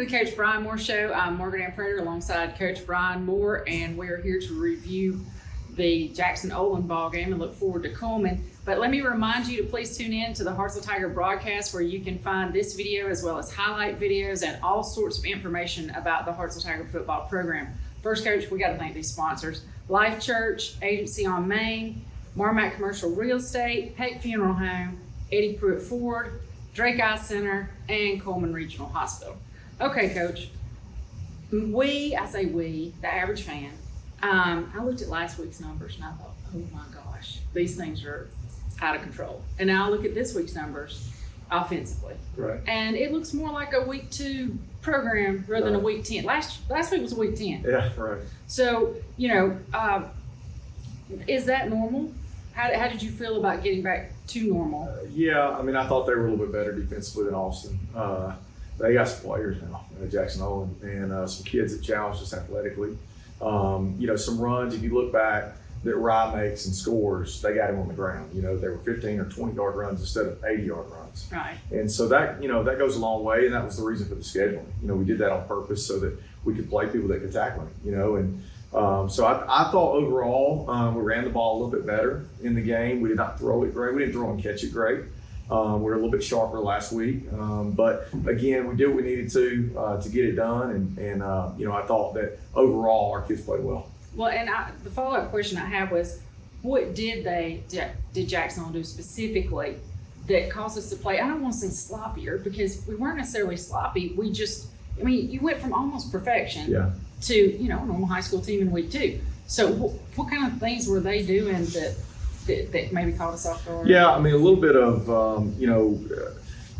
to the Coach Bryan Moore Show. I'm Margaret Ann Prater alongside Coach Bryan Moore, and we're here to review the Jackson-Olin ball game and look forward to Coleman. But let me remind you to please tune in to the Hartselle Tiger broadcast, where you can find this video as well as highlight videos and all sorts of information about the Hartselle Tiger football program. First, Coach, we got to thank these sponsors: Life Church, Agency on Main, Marmac Commercial Real Estate, Peck Funeral Home, Eddie Pruitt Ford, Drake Eye Center, and Coleman Regional Hospital. Okay, Coach, the average fan, I looked at last week's numbers and I thought, oh my gosh, these things are out of control. And now I look at this week's numbers offensively. Right. And it looks more like a week 2 program rather than a week 10. Last week was a week 10. Yeah, right. So, is that normal? How did you feel about getting back to normal? I thought they were a little bit better defensively than Austin. They got some players now at Jackson-Olin and some kids that challenged us athletically. Some runs, if you look back, that Rye makes and scores, they got him on the ground. They were 15 or 20-yard runs instead of 80-yard runs. Right. And so that goes a long way, and that was the reason for the scheduling. We did that on purpose so that we could play people that could tackle him, So I thought overall we ran the ball a little bit better in the game. We did not throw it great. We didn't throw and catch it great. We were a little bit sharper last week. But again, we did what we needed to get it done. And I thought that overall our kids played well. Well, and the follow-up question I have was, what did Jackson do specifically that caused us to play? I don't want to say sloppier, because we weren't necessarily sloppy. You went from almost perfection to, a normal high school team in week 2. So what kind of things were they doing that maybe caught us off guard? Yeah, a little bit of,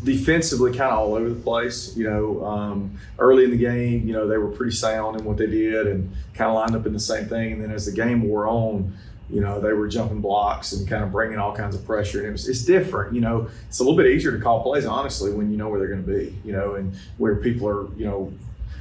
defensively kind of all over the place. Early in the game, they were pretty sound in what they did and kind of lined up in the same thing. And then as the game wore on, they were jumping blocks and kind of bringing all kinds of pressure. And it's different, it's a little bit easier to call plays, honestly, when you know where they're going to be, and where people are,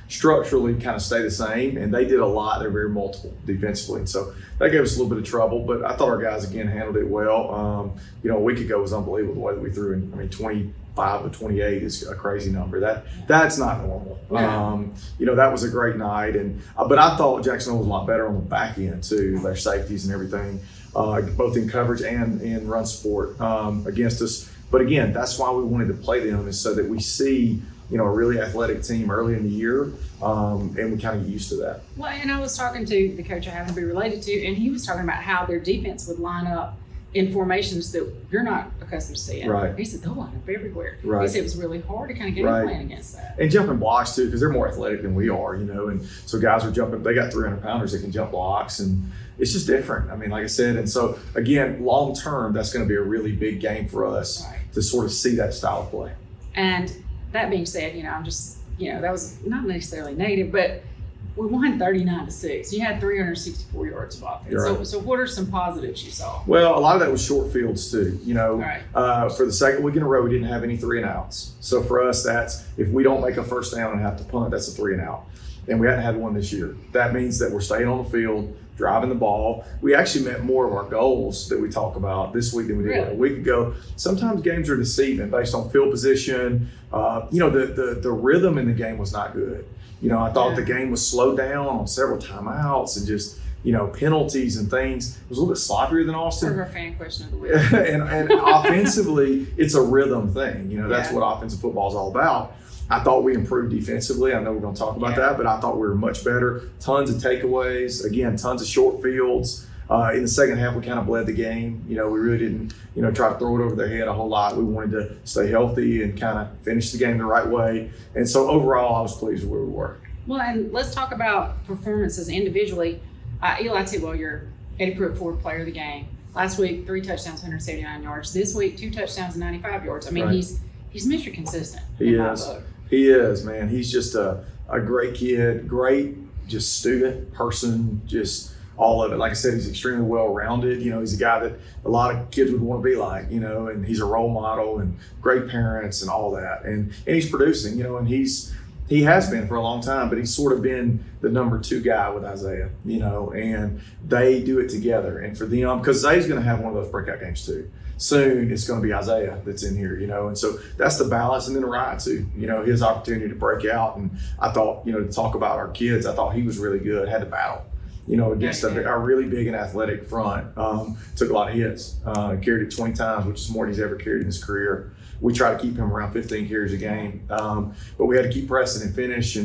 structurally kind of stay the same. And they did a lot. They're very multiple defensively. And so that gave us a little bit of trouble, but I thought our guys, again, handled it well. A week ago was unbelievable the way that we threw in. 25 to 28 is a crazy number. That's not normal. Yeah. That was a great night. But I thought Jacksonville was a lot better on the back end too, their safeties and everything, both in coverage and in run support against us. But again, that's why we wanted to play them, is so that we see a really athletic team early in the year, and we kind of get used to that. Well, and I was talking to the coach I happen to be related to, and he was talking about how their defense would line up in formations that you're not accustomed to seeing. Right. He said they'll line up everywhere. Right. He said it was really hard to kind of get a plan against that. And jumping blocks too, because they're more athletic than we are, and so guys are jumping. They got 300-pounders that can jump blocks, and it's just different. like I said, and so again, long term, that's going to be a really big game for us to sort of see that style of play. And that being said, I'm just, that was not necessarily negative, but we won 39-6. You had 364 yards of offense. Right. So what are some positives you saw? Well, a lot of that was short fields too. Right. For the second week in a row, we didn't have any 3-and-outs. So for us, that's, if we don't make a first down and have to punt, that's a 3-and-out. And we hadn't had one this year. That means that we're staying on the field, driving the ball. We actually met more of our goals that we talk about this week than we did a week ago. Sometimes games are deceiving based on field position. The rhythm in the game was not good. I thought the game was slowed down on several timeouts and just, penalties and things. It was a little bit sloppier than Austin. Sort of our fan question of the week. and offensively, it's a rhythm thing. That's what offensive football is all about. I thought we improved defensively. I know we're going to talk about that, but I thought we were much better. Tons of takeaways. Again, tons of short fields. In the second half, we kind of bled the game. We really didn't, try to throw it over their head a whole lot. We wanted to stay healthy and kind of finish the game the right way. And so overall, I was pleased with where we were. Well, and let's talk about performances individually. Eli Tidwell, your Eddie Pruitt Ford player of the game. Last week, 3 touchdowns, 179 yards. This week, 2 touchdowns and 95 yards. He's Mr. Consistent. He is, man. He's just a great kid, great just student, person, just all of it. Like I said, he's extremely well-rounded. He's a guy that a lot of kids would want to be like, and he's a role model and great parents and all that. And he's producing, and he's He has been for a long time, but he's sort of been the number 2 guy with Isaiah, and they do it together. And for them, because Zay's going to have one of those breakout games too. Soon it's going to be Isaiah that's in here, and so that's the balance. And then Ryan too, his opportunity to break out. And I thought, to talk about our kids, I thought he was really good, had to battle, against a really big and athletic front. Took a lot of hits, carried it 20 times, which is more than he's ever carried in his career. We try to keep him around 15 carries a game, but we had to keep pressing and finish.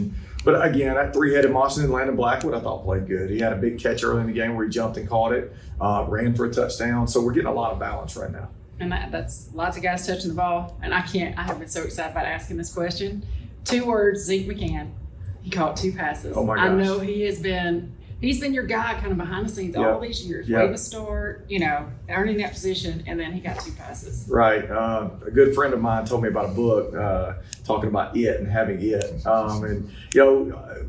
But again, that 3-headed monster in Landon Blackwood, I thought played good. He had a big catch early in the game where he jumped and caught it, ran for a touchdown. So we're getting a lot of balance right now. And that's lots of guys touching the ball. And I have been so excited about asking this question. 2 words, Zeke McCann. He caught 2 passes. Oh my gosh. I know he's been your guy kind of behind the scenes all these years. Way to start, earning that position, and then he got 2 passes. Right. A good friend of mine told me about a book talking about it and having it.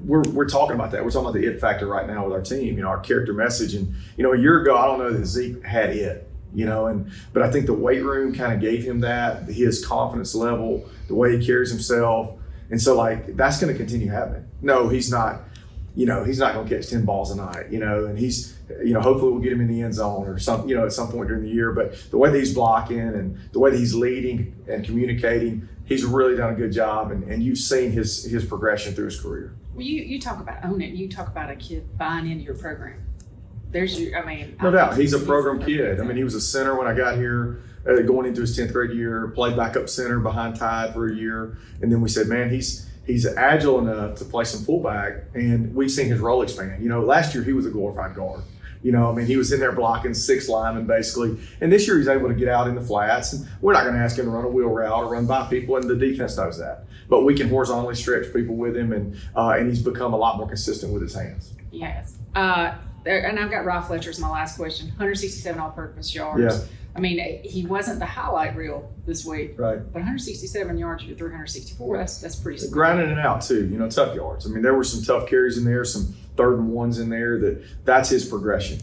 We're talking about that. We're talking about the it factor right now with our team, our character message. And, a year ago, I don't know that Zeke had it, but I think the weight room kind of gave him that, his confidence level, the way he carries himself. And so, that's going to continue happening. No, he's not. He's not going to catch 10 balls a night, and he's, hopefully we'll get him in the end zone or some, at some point during the year. But the way that he's blocking and the way that he's leading and communicating, he's really done a good job. And you've seen his progression through his career. Well, you talk about owning it. You talk about a kid buying into your program. No doubt. He's a program kid. He was a center when I got here, going into his 10th grade year, played backup center behind Tide for a year. And then we said, man, he's agile enough to play some fullback, and we've seen his role expand. Last year he was a glorified guard. He was in there blocking 6 linemen basically. And this year he's able to get out in the flats, and we're not going to ask him to run a wheel route or run by people, and the defense knows that. But we can horizontally stretch people with him, and he's become a lot more consistent with his hands. Yes. And I've got Rob Fletcher as my last question. 167 all-purpose yards. Yeah. He wasn't the highlight reel this week, right? But 167 yards to 364, that's pretty significant. Grinding it out too, tough yards. There were some tough carries in there, some 3rd and 1s in there. That's his progression.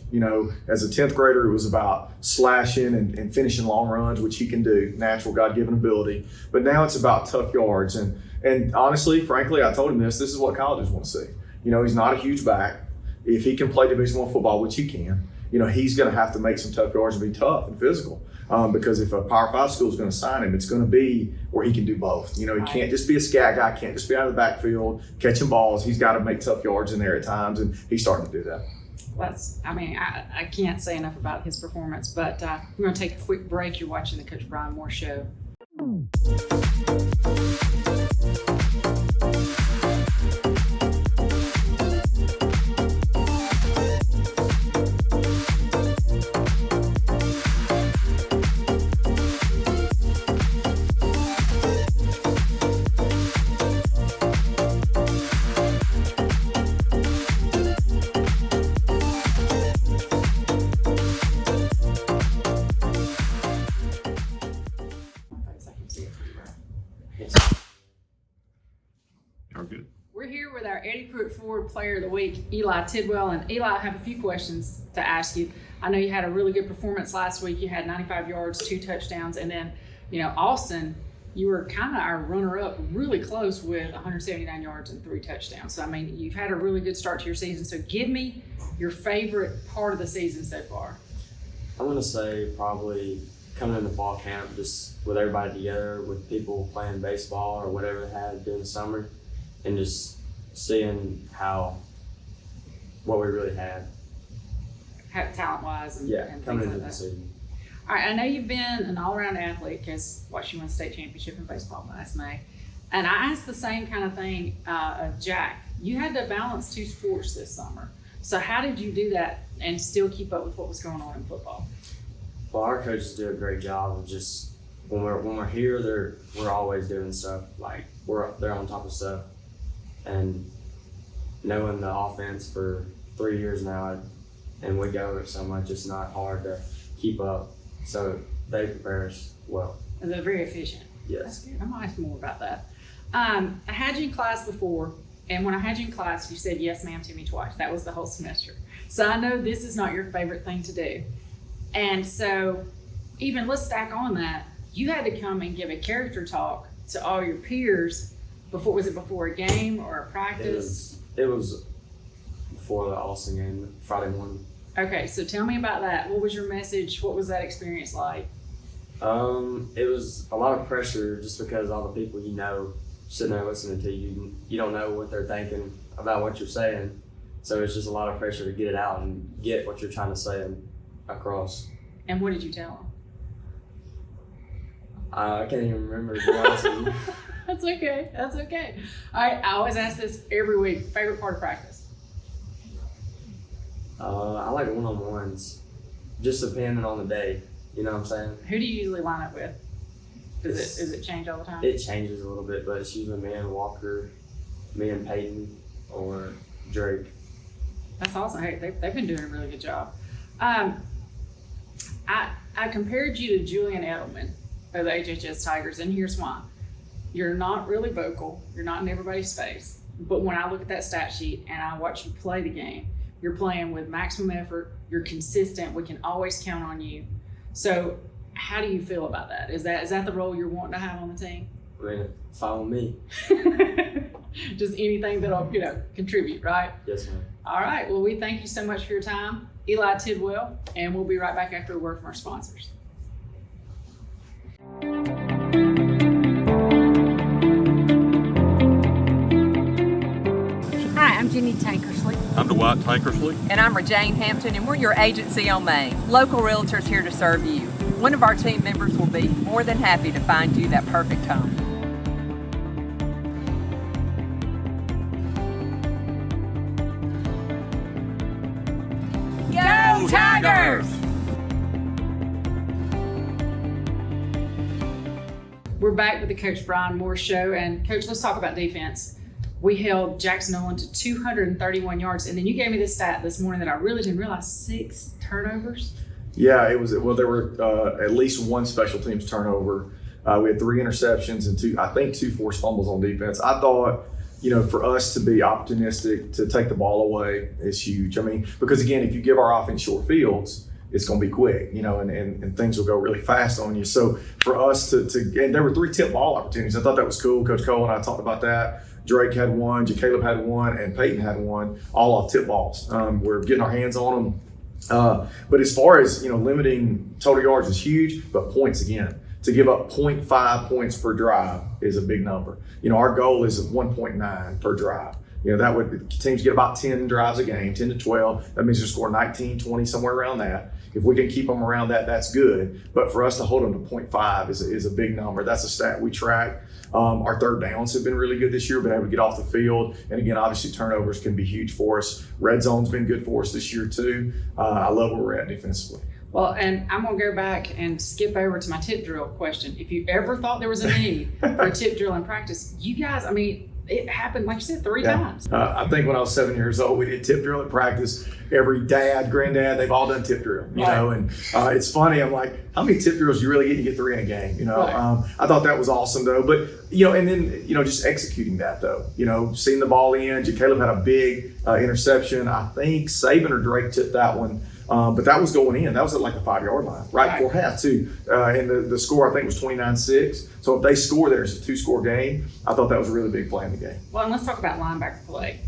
As a 10th grader, it was about slashing and finishing long runs, which he can do, natural God-given ability. But now it's about tough yards. And honestly, frankly, I told him this is what colleges want to see. He's not a huge back. If he can play Division I football, which he can, he's going to have to make some tough yards and be tough and physical. Because if a Power 5 school is going to sign him, it's going to be where he can do both. He can't just be a scat guy, can't just be out of the backfield catching balls. He's got to make tough yards in there at times, and he's starting to do that. I can't say enough about his performance, but we're going to take a quick break. You're watching the Coach Bryan Moore Show. We're here with our Eddie Pruitt Ford Player of the Week, Eli Tidwell. And Eli, I have a few questions to ask you. I know you had a really good performance last week. You had 95 yards, 2 touchdowns. And then, Austin, you were kind of our runner-up, really close with 179 yards and 3 touchdowns. So, you've had a really good start to your season. So give me your favorite part of the season so far. I'm going to say probably coming into fall camp, just with everybody together, with people playing baseball or whatever they had during the summer, and just seeing what we really had. Talent-wise and coming things into like the that. season. All right, I know you've been an all-around athlete because you won the state championship in baseball last May. And I asked the same kind of thing of Jack. You had to balance 2 sports this summer. So how did you do that and still keep up with what was going on in football? Well, our coaches do a great job of just when we're here, we're always doing stuff they're on top of stuff, and knowing the offense for 3 years now, and we go over it so much, it's not hard to keep up. So they prepare us well. And they're very efficient. Yes. That's good. I'm gonna ask more about that. I had you in class before, and when I had you in class, you said yes, ma'am, to me twice. That was the whole semester. So I know this is not your favorite thing to do. And so even let's stack on that, you had to come and give a character talk to all your peers Was it before a game or a practice? It was before the Austin game, Friday morning. Okay, so tell me about that. What was your message? What was that experience like? It was a lot of pressure just because all the people sitting there listening to you, you don't know what they're thinking about what you're saying. So it's just a lot of pressure to get it out and get what you're trying to say across. And what did you tell them? I can't even remember, to be honest with you. That's okay. That's okay. I always ask this every week. Favorite part of practice? I like one-on-ones, just depending on the day. You know what I'm saying? Who do you usually line up with? Does it change all the time? It changes a little bit, but it's usually me and Walker, me and Peyton, or Drake. That's awesome. Hey, they've been doing a really good job. I compared you to Julian Edelman of the HHS Tigers, and here's why. You're not really vocal. You're not in everybody's face. But when I look at that stat sheet and I watch you play the game, you're playing with maximum effort. You're consistent. We can always count on you. So how do you feel about that? Is that the role you're wanting to have on the team? I mean, follow me. Just anything that'll, contribute, right? Yes, ma'am. All right. Well, we thank you so much for your time, Eli Tidwell, and we'll be right back after a word from our sponsors. Hi, I'm Jenny Tankersley. I'm Dwight Tankersley. And I'm Rejane Hampton, and we're your agency on Main. Local realtors here to serve you. One of our team members will be more than happy to find you that perfect home. Go Tigers! We're back with the Coach Bryan Moore Show, and Coach, let's talk about defense. We held Jackson Olin to 231 yards, and then you gave me this stat this morning that I really didn't realize: 6 turnovers. Yeah, it was. Well, there were at least one special teams turnover. We had 3 interceptions and 2 forced fumbles on defense. I thought, for us to be opportunistic, to take the ball away is huge. I mean, because again, if you give our offense short fields, it's going to be quick, and things will go really fast on you. So for us to and there were 3 tip ball opportunities. I thought that was cool. Coach Cole and I talked about that. Drake had one, Caleb had one, and Peyton had one, all off tip balls. We're getting our hands on them. But as far as, limiting total yards is huge, but points again. To give up 0.5 points per drive is a big number. Our goal is 1.9 per drive. That would, teams get about 10 drives a game, 10 to 12. That means you score 19, 20, somewhere around that. If we can keep them around that, that's good. But for us to hold them to 0.5 is a big number. That's a stat we track. Our third downs have been really good this year, been able to get off the field. And again, obviously turnovers can be huge for us. Red zone's been good for us this year too. I love where we're at defensively. Well, and I'm going to go back and skip over to my tip drill question. If you ever thought there was a need for a tip drill in practice, you guys, it happened, like you said, 3 times. I think when I was 7 years old, we did tip drill at practice. Every dad, granddad, they've all done tip drill, and it's funny. I'm like, how many tip drills do you really get to get 3 in a game? Right. I thought that was awesome though. But, and then, just executing that though, seeing the ball in. Caleb had a big interception. I think Saban or Drake tipped that one. But that was going in. That was at like the 5-yard line, right before half too. And the score, I think, was 29-6. So if they score there, it's a 2-score game. I thought that was a really big play in the game. Well, and let's talk about linebacker play.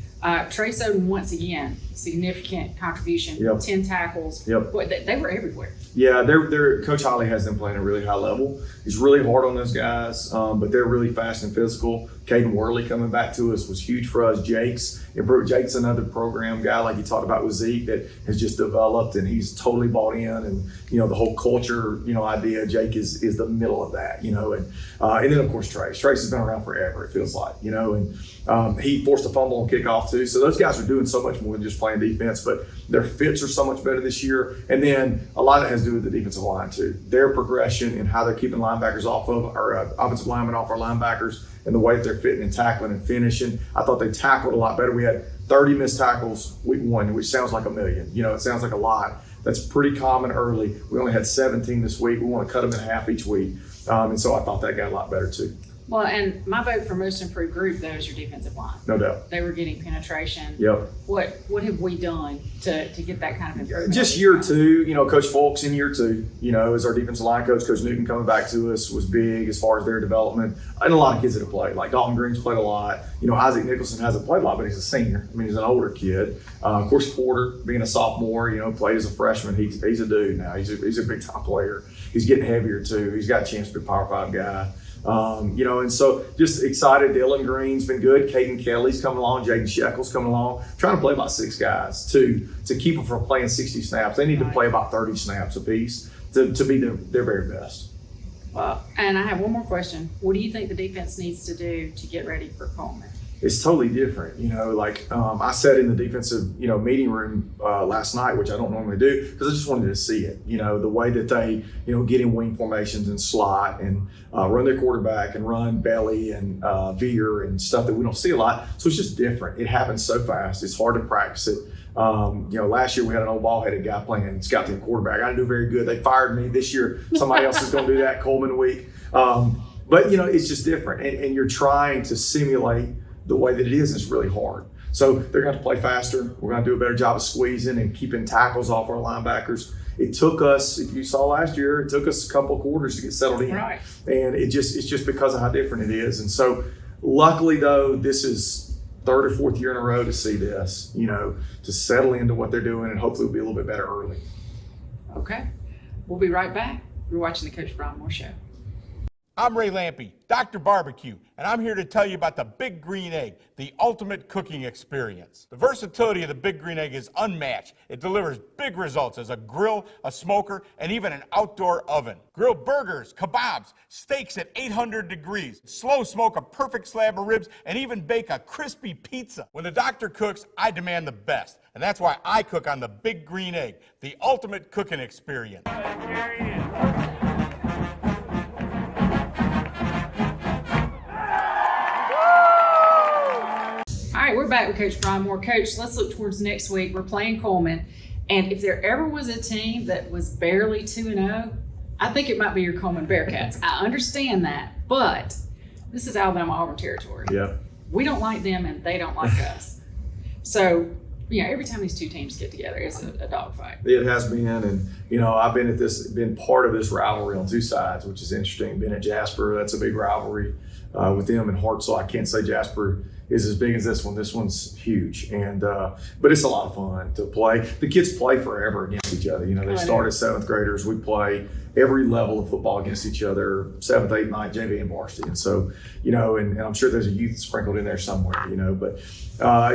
Trey Soden, once again, significant contribution, 10 tackles. Yep. Boy, they were everywhere. Yeah, they're Coach Holly has them playing a really high level. He's really hard on those guys, but they're really fast and physical. Caden Worley coming back to us was huge for us. Jake's another program guy, like you talked about with Zeke, that has just developed, and he's totally bought in. And the whole culture idea. Jake is the middle of that. And then of course Trace has been around forever. It feels like and he forced a fumble on kickoff too. So those guys are doing so much more than just playing defense, but their fits are so much better this year. And then a lot of it has to do with the defensive line too. Their progression and how they're keeping linebackers off of, or offensive linemen off our linebackers, and the way that they're fitting and tackling and finishing. I thought they tackled a lot better. We had 30 missed tackles week 1, which sounds like a million. It sounds like a lot. That's pretty common early. We only had 17 this week. We want to cut them in half each week. And so I thought that got a lot better too. Well, and my vote for most improved group though is your defensive line. No doubt. They were getting penetration. Yep. What have we done to get that kind of improvement? Just year two, Coach Fulks in year two, as our defensive line coach, Coach Newton coming back to us was big as far as their development. And a lot of kids that have played, like Dalton Green's played a lot. Isaac Nicholson hasn't played a lot, but he's a senior. I mean, he's an older kid. Of course, Porter, being a sophomore, played as a freshman. He's a dude now. He's a big time player. He's getting heavier too. He's got a chance to be a Power 5 guy. And so just excited. Dylan Green's been good. Caden Kelly's coming along. Jaden Shekels coming along. Trying to play about 6 guys to keep them from playing 60 snaps. They need to play about 30 snaps apiece to be their very best. Well, and I have one more question. What do you think the defense needs to do to get ready for Coleman? It's totally different. I sat in the defensive, meeting room last night, which I don't normally do because I just wanted to see it. The way that they, get in wing formations and slot and run their quarterback and run belly and veer and stuff that we don't see a lot. So it's just different. It happens so fast. It's hard to practice it. Last year we had an old ball-headed guy playing scout team quarterback. I didn't do very good. They fired me. This year somebody else is going to do that, Coleman week. But it's just different. And you're trying to simulate the way that it is. It's really hard. So they're going to play faster. We're going to do a better job of squeezing and keeping tackles off our linebackers. It took us, if you saw last year, it took us a couple of quarters to get settled in. Right. And it's just because of how different it is. And so luckily though, this is third or fourth year in a row to see this, to settle into what they're doing, and hopefully we'll be a little bit better early. Okay. We'll be right back. You're watching the Coach Bryan Moore Show. I'm Ray Lampe, Dr. Barbecue, and I'm here to tell you about the Big Green Egg, the ultimate cooking experience. The versatility of the Big Green Egg is unmatched. It delivers big results as a grill, a smoker, and even an outdoor oven. Grill burgers, kebabs, steaks at 800 degrees, slow smoke a perfect slab of ribs, and even bake a crispy pizza. When the doctor cooks, I demand the best, and that's why I cook on the Big Green Egg, the ultimate cooking experience. All right, we're back with Coach Bryan Moore. Coach, let's look towards next week. We're playing Coleman. And if there ever was a team that was barely 2-0, I think it might be your Coleman Bearcats. I understand that, but this is Alabama-Auburn territory. Yeah. We don't like them and they don't like us. So, every time these two teams get together, it's a dogfight. It has been, and I've been part of this rivalry on two sides, which is interesting. Been at Jasper, that's a big rivalry with them and Hartselle. I can't say Jasper is as big as this one. This one's huge, and but it's a lot of fun to play. The kids play forever against each other. They start as 7th graders. We play every level of football against each other, 7th, 8th, 9th, JV, and varsity. And so, and I'm sure there's a youth sprinkled in there somewhere, but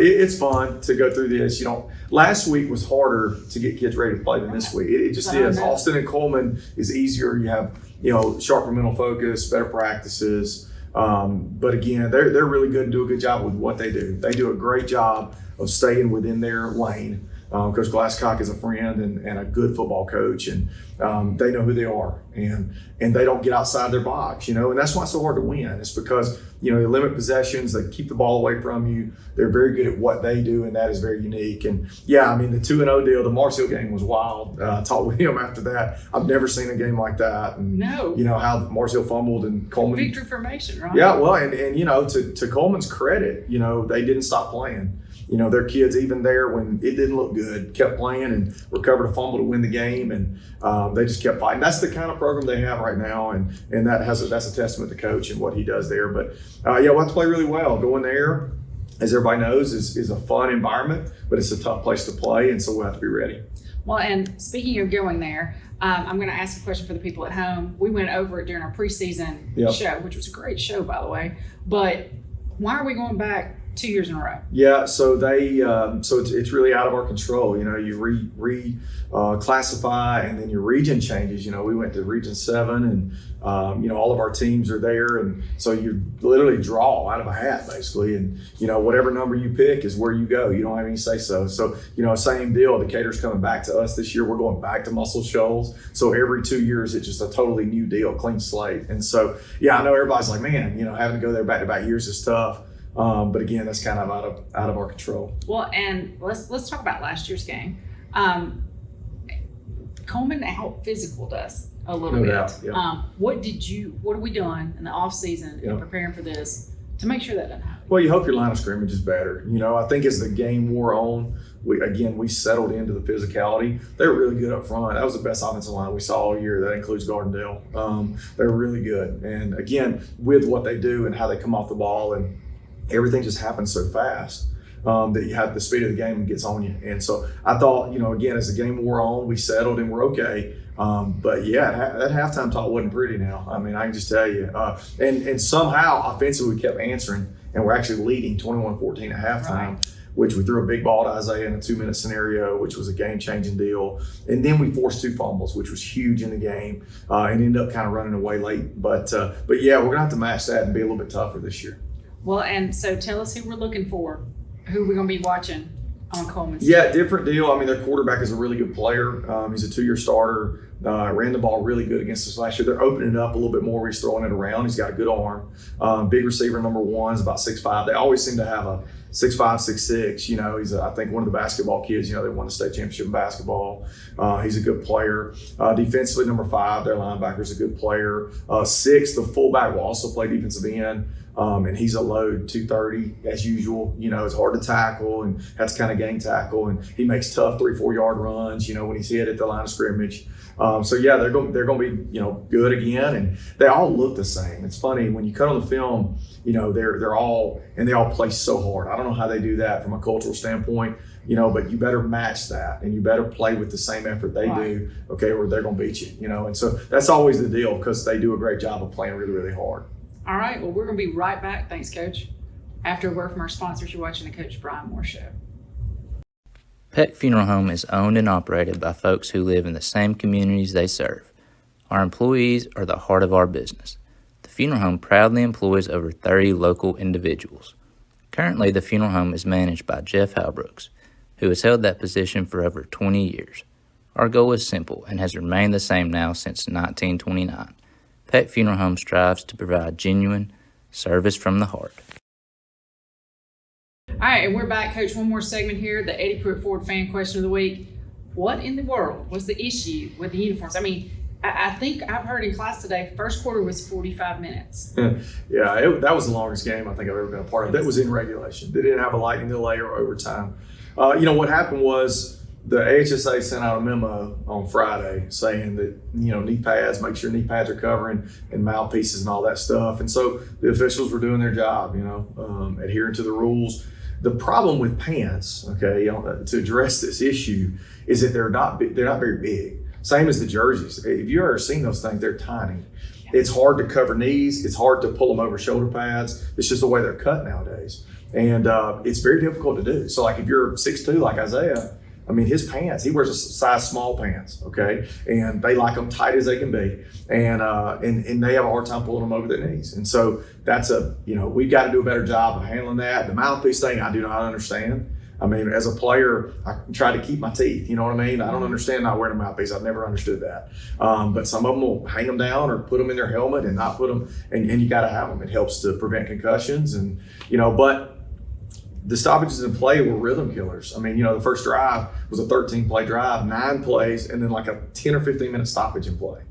it's fun to go through this. Last week was harder to get kids ready to play than this week. It just is. Austin and Coleman is easier. You have, sharper mental focus, better practices. But again, they're really good and do a good job with what they do. They do a great job of staying within their lane. Coach Glasscock is a friend and a good football coach, and they know who they are, and they don't get outside their box, and that's why it's so hard to win. It's because they limit possessions, they keep the ball away from you. They're very good at what they do, and that is very unique. And the 2-0 deal, the Marshall game was wild. I talked with him after that. I've never seen a game like that. And, no. How Marshall fumbled and Coleman. Victory formation, right? Yeah, well, and to Coleman's credit, they didn't stop playing. Their kids, even there when it didn't look good, kept playing and recovered a fumble to win the game, and they just kept fighting. That's the kind of program they have right now, and that's a testament to Coach and what he does there. But we'll have to play really well. Going there, as everybody knows, is a fun environment, but it's a tough place to play, and so we'll have to be ready. Well, and speaking of going there, I'm going to ask a question for the people at home. We went over it during our preseason show, which was a great show, by the way. But why are we going back 2 years in a row? Yeah, so it's really out of our control. You classify, and then your region changes. We went to Region 7, and all of our teams are there, and so you literally draw out of a hat basically, and whatever number you pick is where you go. You don't have any say so. So same deal. Decatur's coming back to us this year. We're going back to Muscle Shoals. So every 2 years it's just a totally new deal, clean slate. And so I know everybody's like, man, having to go there back-to-back years is tough. But again, that's kind of out of our control. Well, and let's talk about last year's game. Coleman out physical us a little No bit. doubt, yeah. What are we doing in the off season Yeah. and preparing for this to make sure that doesn't happen? Well, you hope your line of scrimmage is better. I think as the game wore on, we settled into the physicality. They were really good up front. That was the best offensive line we saw all year. That includes Gardendale. They were really good. And again, with what they do and how they come off the ball, and everything just happens so fast that you have the speed of the game gets on you. And so I thought, again, as the game wore on, we settled and we're okay. But yeah, that halftime talk wasn't pretty now. I mean, I can just tell you. And somehow offensively we kept answering, and we're actually leading 21-14 at halftime. Right. Which we threw a big ball to Isaiah in a 2-minute scenario, which was a game-changing deal. And then we forced 2 fumbles, which was huge in the game, and ended up kind of running away late. But yeah, we're going to have to match that and be a little bit tougher this year. Well, and so tell us who we're looking for, who we're going to be watching on Coleman's Yeah, team. different deal. I mean, their quarterback is a really good player. He's a 2-year starter. Ran the ball really good against us last year. They're opening it up a little bit more. He's throwing it around. He's got a good arm. Big receiver number 1 is about 6'5". They always seem to have a 6'5", 6'6". He's I think one of the basketball kids. They won the state championship in basketball. He's a good player. Defensively, number 5, their linebacker is a good player. 6, the fullback will also play defensive end. And he's a load, 230 as usual. It's hard to tackle, and that's kind of gang tackle. And he makes tough 3-4 yard runs. When he's hit at the line of scrimmage. So yeah, they're going to be good again, and they all look the same. It's funny when you cut on the film. They're all, and they all play so hard. I don't know how they do that from a cultural standpoint. But you better match that, and you better play with the same effort they do. Okay, or they're going to beat you. And so that's always the deal, because they do a great job of playing really, really hard. All right, well, we're going to be right back. Thanks, Coach. After a word from our sponsors, you're watching the Coach Bryan Moore Show. Peck Funeral Home is owned and operated by folks who live in the same communities they serve. Our employees are the heart of our business. The funeral home proudly employs over 30 local individuals. Currently, the funeral home is managed by Jeff Halbrooks, who has held that position for over 20 years. Our goal is simple and has remained the same now since 1929. Peck Funeral Home strives to provide genuine service from the heart. All right, and we're back, Coach. One more segment here, the Eddie Pruitt Ford fan question of the week. What in the world was the issue with the uniforms? I mean, I think I've heard in class today, first quarter was 45 minutes. Yeah, that was the longest game I think I've ever been a part of. That was in regulation. They didn't have a lightning delay or overtime. What happened was the AHSA sent out a memo on Friday saying that, knee pads, make sure knee pads are covering, and mouthpieces and all that stuff. And so the officials were doing their job, adhering to the rules. The problem with pants, to address this issue, is that they're not very big. Same as the jerseys. If you've ever seen those things, they're tiny. It's hard to cover knees. It's hard to pull them over shoulder pads. It's just the way they're cut nowadays. And it's very difficult to do. So like if you're 6'2", like Isaiah, his pants, he wears a size small pants, okay? And they like them tight as they can be. And they have a hard time pulling them over their knees. And so that's we've got to do a better job of handling that. The mouthpiece thing, I do not understand. As a player, I try to keep my teeth, you know what I mean? I don't understand not wearing a mouthpiece. I've never understood that. But some of them will hang them down or put them in their helmet and not put them, and you got to have them. It helps to prevent concussions. And, but the stoppages in play were rhythm killers. The first drive was a 13-play drive, 9 plays, and then like a 10 or 15-minute stoppage in play.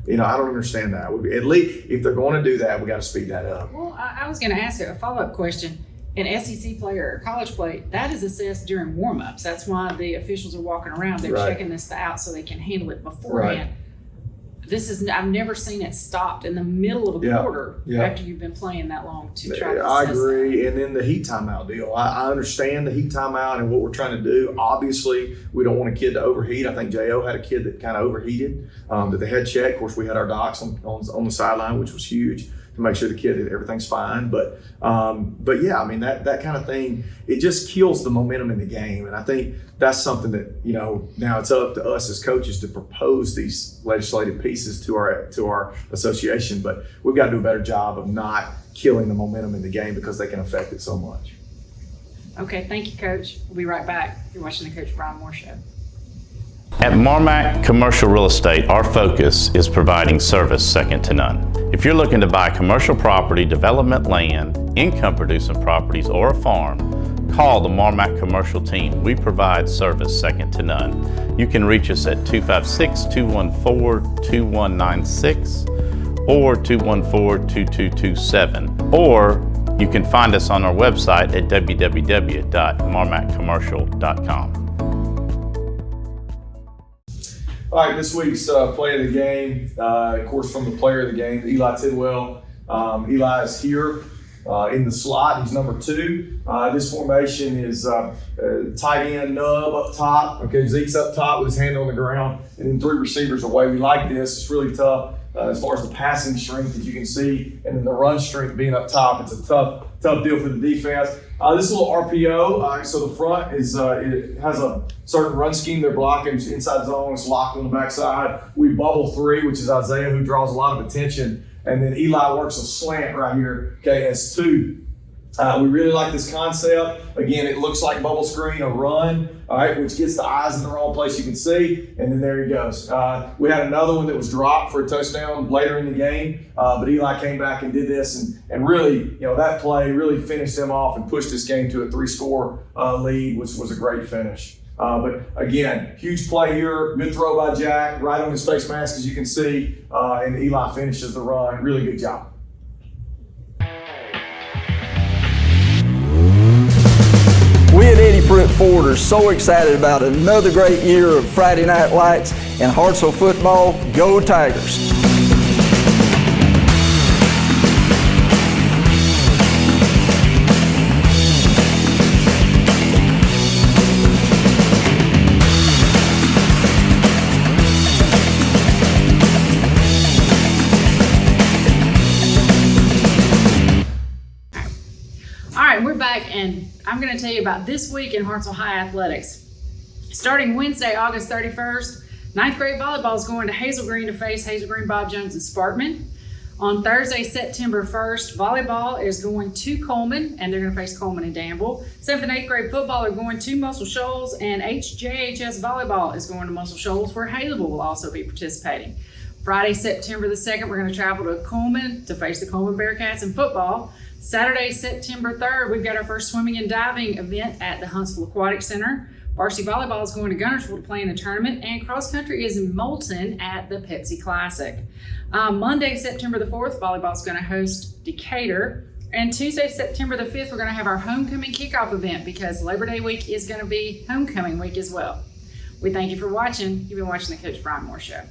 I don't understand that. At least if they're going to do that, we got to speed that up. Well, I was going to ask a follow-up question. In SEC play or college play, that is assessed during warm-ups. That's why the officials are walking around. They're checking this out so they can handle it beforehand. Right. I've never seen it stopped in the middle of a quarter after you've been playing that long to try to assess. I agree. That. And then the heat timeout deal. I understand the heat timeout and what we're trying to do. Obviously, we don't want a kid to overheat. I think J.O. had a kid that kind of overheated that they had checked. Of course, we had our docs on the sideline, which was huge, to make sure the kid, everything's fine. But yeah, that kind of thing, it just kills the momentum in the game. And I think that's something that, now it's up to us as coaches to propose these legislative pieces to our association. But we've got to do a better job of not killing the momentum in the game because they can affect it so much. Okay, thank you, Coach. We'll be right back. You're watching the Coach Bryan Moore Show. At Marmac Commercial Real Estate, our focus is providing service second to none. If you're looking to buy commercial property, development land, income-producing properties, or a farm, call the Marmac Commercial team. We provide service second to none. You can reach us at 256-214-2196 or 214-2227, or you can find us on our website at www.marmaccommercial.com. All right, this week's play of the game, of course, from the player of the game, Eli Tidwell. Eli is here in the slot. He's number 2. This formation is tight end nub up top. Okay, Zeke's up top with his hand on the ground, and then 3 receivers away. We like this. It's really tough as far as the passing strength, as you can see, and then the run strength being up top. It's a tough deal for the defense. This little RPO, so the front is it has a certain run scheme they're blocking. Inside zone, it's locked on the backside. We bubble 3, which is Isaiah, who draws a lot of attention. And then Eli works a slant right here, okay, as 2. We really like this concept. Again, it looks like bubble screen or run, all right, which gets the eyes in the wrong place, you can see, and then there he goes. We had another one that was dropped for a touchdown later in the game, but Eli came back and did this, and really, that play really finished him off and pushed this game to a 3-score lead, which was a great finish. But again, huge play here, good throw by Jack, right on his face mask, as you can see, and Eli finishes the run. Really good job. We at Eddie Pruitt Ford are so excited about another great year of Friday Night Lights and Hartselle football. Go Tigers! All right, we're back, and I'm going to tell you about this week in Hartselle High Athletics. Starting Wednesday, August 31st, 9th grade volleyball is going to Hazel Green to face Hazel Green, Bob Jones, and Sparkman. On Thursday, September 1st, volleyball is going to Coleman, and they're going to face Coleman and Danville. 7th and 8th grade football are going to Muscle Shoals, and HJHS volleyball is going to Muscle Shoals, where Haleyville will also be participating. Friday, September the 2nd, we're going to travel to Coleman to face the Coleman Bearcats in football. Saturday, September 3rd, we've got our first swimming and diving event at the Huntsville Aquatic Center. Varsity volleyball is going to Gunnersville to play in the tournament, and cross country is in Moulton at the Pepsi Classic. Monday, September the 4th, volleyball is going to host Decatur. And Tuesday, September the 5th, we're going to have our homecoming kickoff event because Labor Day week is going to be homecoming week as well. We thank you for watching. You've been watching the Coach Bryan Moore Show.